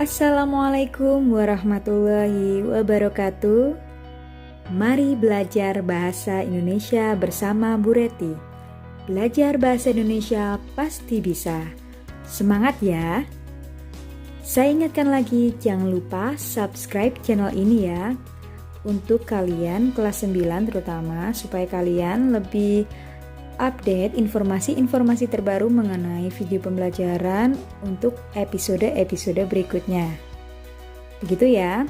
Assalamualaikum warahmatullahi wabarakatuh. Mari belajar bahasa Indonesia bersama Bu Reti. Belajar bahasa Indonesia pasti bisa. Semangat ya. Saya ingatkan lagi, jangan lupa subscribe channel ini ya. Untuk kalian kelas 9 terutama, supaya kalian lebih update informasi-informasi terbaru mengenai video pembelajaran untuk episode-episode berikutnya. Begitu ya.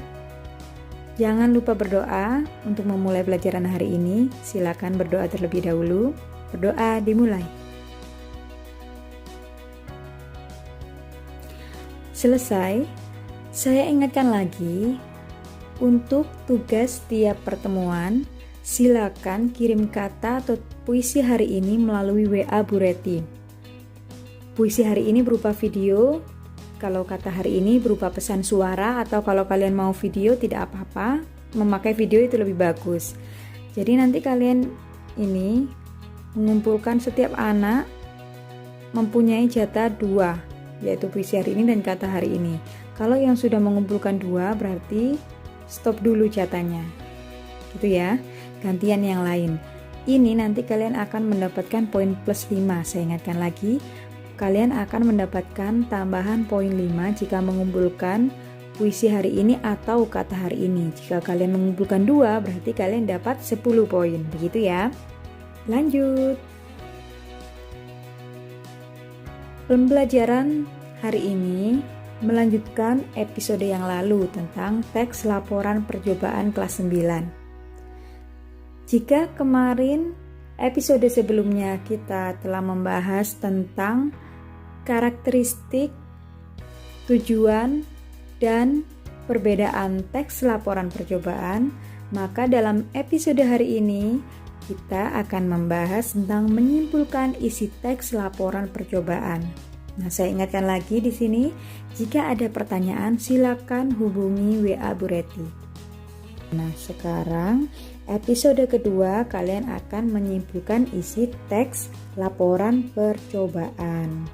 Jangan lupa berdoa untuk memulai pelajaran hari ini. Silakan berdoa terlebih dahulu. Berdoa dimulai. Selesai, saya ingatkan lagi, untuk tugas tiap pertemuan, silakan kirim kata atau puisi hari ini melalui WA Bu Reti. Puisi hari ini berupa video, kalau kata hari ini berupa pesan suara, atau kalau kalian mau video tidak apa-apa, memakai video itu lebih bagus. Jadi nanti kalian ini mengumpulkan setiap anak mempunyai jatah 2, yaitu puisi hari ini dan kata hari ini. Kalau yang sudah mengumpulkan 2 berarti stop dulu jatahnya. Gitu ya. Gantian yang lain. Ini nanti kalian akan mendapatkan poin plus 5. Saya ingatkan lagi, kalian akan mendapatkan tambahan poin 5 jika mengumpulkan puisi hari ini atau kata hari ini. Jika kalian mengumpulkan 2, berarti kalian dapat 10 poin. Begitu ya. Lanjut. Pembelajaran hari ini melanjutkan episode yang lalu tentang teks laporan percobaan kelas 9. Jika kemarin episode sebelumnya kita telah membahas tentang karakteristik, tujuan, dan perbedaan teks laporan percobaan, maka dalam episode hari ini kita akan membahas tentang menyimpulkan isi teks laporan percobaan. Nah, saya ingatkan lagi di sini, jika ada pertanyaan silakan hubungi WA Bu Reti. Nah, sekarang episode kedua kalian akan menyimpulkan isi teks laporan percobaan.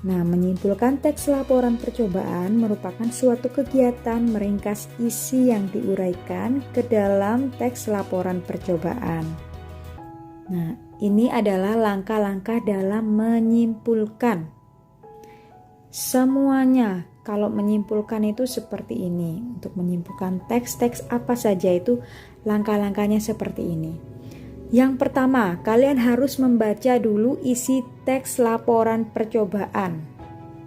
Nah, menyimpulkan teks laporan percobaan merupakan suatu kegiatan meringkas isi yang diuraikan ke dalam teks laporan percobaan. Nah, ini adalah langkah-langkah dalam menyimpulkan. Semuanya kalau menyimpulkan itu seperti ini. Untuk menyimpulkan teks-teks apa saja itu langkah-langkahnya seperti ini. Yang pertama, kalian harus membaca dulu isi teks laporan percobaan.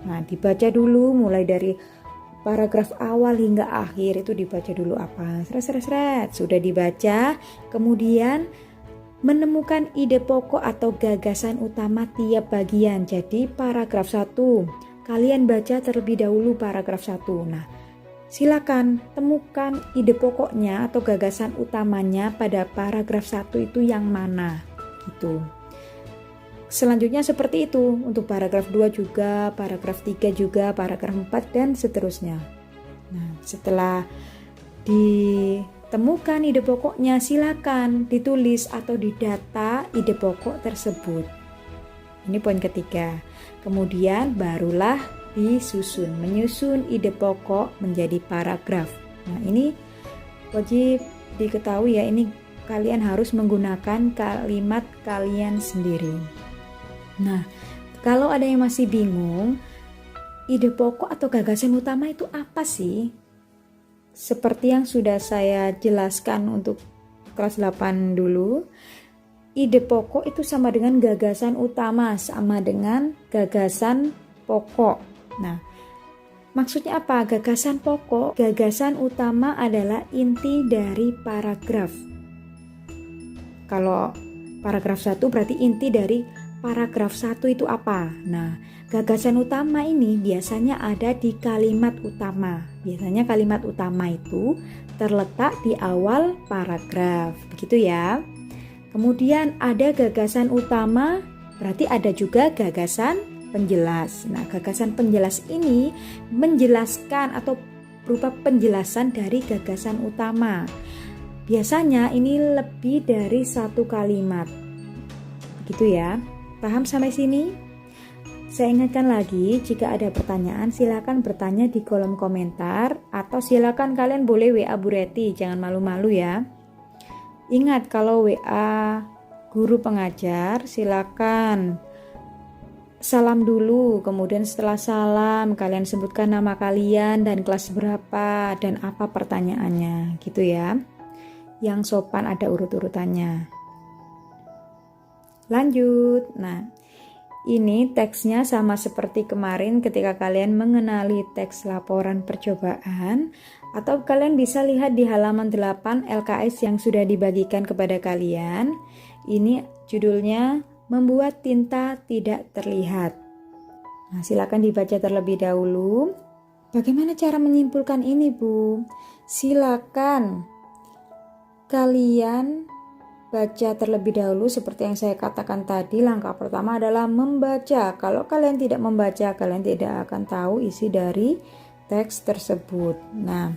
Nah, dibaca dulu mulai dari paragraf awal hingga akhir, itu dibaca dulu apa. Seret. Sudah dibaca, kemudian menemukan ide pokok atau gagasan utama tiap bagian. Jadi paragraf 1 kalian baca terlebih dahulu paragraf 1. Nah, silakan temukan ide pokoknya atau gagasan utamanya pada paragraf 1 itu yang mana gitu. Selanjutnya seperti itu untuk paragraf 2 juga, paragraf 3 juga, paragraf 4 dan seterusnya. Nah, setelah ditemukan ide pokoknya, silakan ditulis atau didata ide pokok tersebut. Ini poin ketiga. Kemudian barulah menyusun ide pokok menjadi paragraf. Nah, ini wajib diketahui ya, ini kalian harus menggunakan kalimat kalian sendiri. Nah, kalau ada yang masih bingung, ide pokok atau gagasan utama itu apa sih? Seperti yang sudah saya jelaskan untuk kelas 8 dulu, ide pokok itu sama dengan gagasan utama, sama dengan gagasan pokok. Nah, maksudnya apa? Gagasan pokok, gagasan utama adalah inti dari paragraf. Kalau paragraf 1 berarti inti dari paragraf 1 itu apa? Nah, gagasan utama ini biasanya ada di kalimat utama. Biasanya kalimat utama itu terletak di awal paragraf. Begitu ya. Kemudian ada gagasan utama, berarti ada juga gagasan penjelas. Nah, gagasan penjelas ini menjelaskan atau berupa penjelasan dari gagasan utama. Biasanya ini lebih dari satu kalimat. Begitu ya. Paham sampai sini? Saya ingatkan lagi, jika ada pertanyaan silakan bertanya di kolom komentar atau silakan kalian boleh WA Bu Reti, jangan malu-malu ya. Ingat kalau WA guru pengajar silakan salam dulu, kemudian setelah salam kalian sebutkan nama kalian dan kelas berapa dan apa pertanyaannya gitu ya. Yang sopan ada urut-urutannya. Lanjut. Nah, ini teksnya sama seperti kemarin ketika kalian mengenali teks laporan percobaan, atau kalian bisa lihat di halaman 8 LKS yang sudah dibagikan kepada kalian. Ini judulnya membuat tinta tidak terlihat. Nah, silakan dibaca terlebih dahulu. Bagaimana cara menyimpulkan ini, Bu? Silakan kalian baca terlebih dahulu seperti yang saya katakan tadi. Langkah pertama adalah membaca. Kalau kalian tidak membaca, kalian tidak akan tahu isi dari teks tersebut. Nah,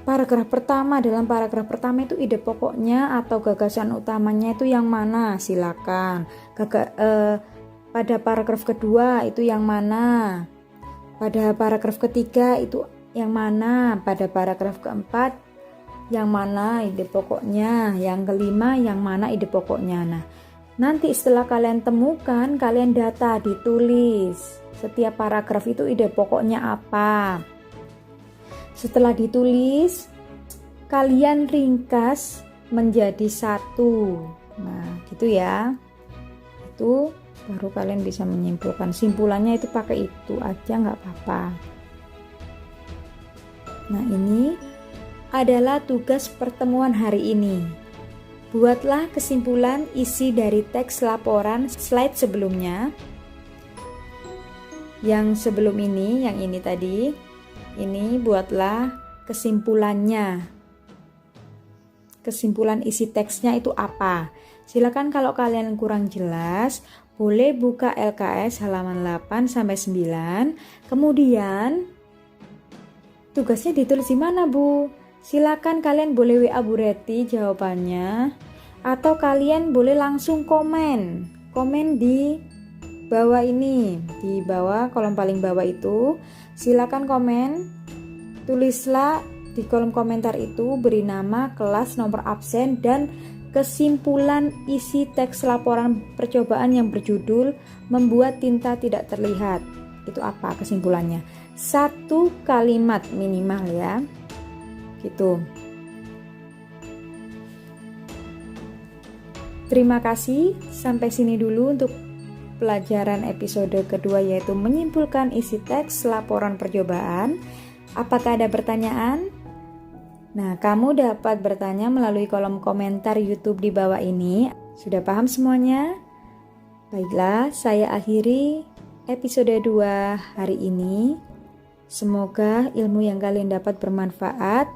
paragraf pertama, dalam paragraf pertama itu ide pokoknya atau gagasan utamanya itu yang mana? Silakan. Pada paragraf kedua itu yang mana? Pada paragraf ketiga itu yang mana? Pada paragraf keempat yang mana ide pokoknya, yang kelima yang mana ide pokoknya. Nah, nanti setelah kalian temukan, kalian data, ditulis setiap paragraf itu ide pokoknya apa. Setelah ditulis, kalian ringkas menjadi satu. Nah, gitu ya. Itu baru kalian bisa menyimpulkan. Simpulannya itu pakai itu aja, nggak apa-apa. Nah, ini adalah tugas pertemuan hari ini. Buatlah kesimpulan isi dari teks laporan slide sebelumnya. Yang sebelum ini, yang ini tadi, ini buatlah kesimpulannya. Kesimpulan isi teksnya itu apa? Silakan kalau kalian kurang jelas, boleh buka LKS halaman 8 sampai 9. Kemudian tugasnya ditulis di mana, Bu? Silakan kalian boleh WA Bu Reti jawabannya, atau kalian boleh langsung komen di bawah ini, di bawah kolom paling bawah itu. Silakan komen, tulislah di kolom komentar itu, beri nama, kelas, nomor absen, dan kesimpulan isi teks laporan percobaan yang berjudul membuat tinta tidak terlihat. Itu apa kesimpulannya? 1 kalimat minimal ya. Gitu. Terima kasih, sampai sini dulu untuk pelajaran episode kedua, yaitu menyimpulkan isi teks laporan percobaan. Apakah ada pertanyaan? Nah, kamu dapat bertanya melalui kolom komentar YouTube di bawah ini. Sudah paham semuanya? Baiklah, saya akhiri episode 2 hari ini. Semoga ilmu yang kalian dapat bermanfaat.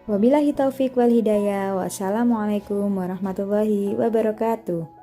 Wabillahi taufik wal hidayah. Wassalamualaikum warahmatullahi wabarakatuh.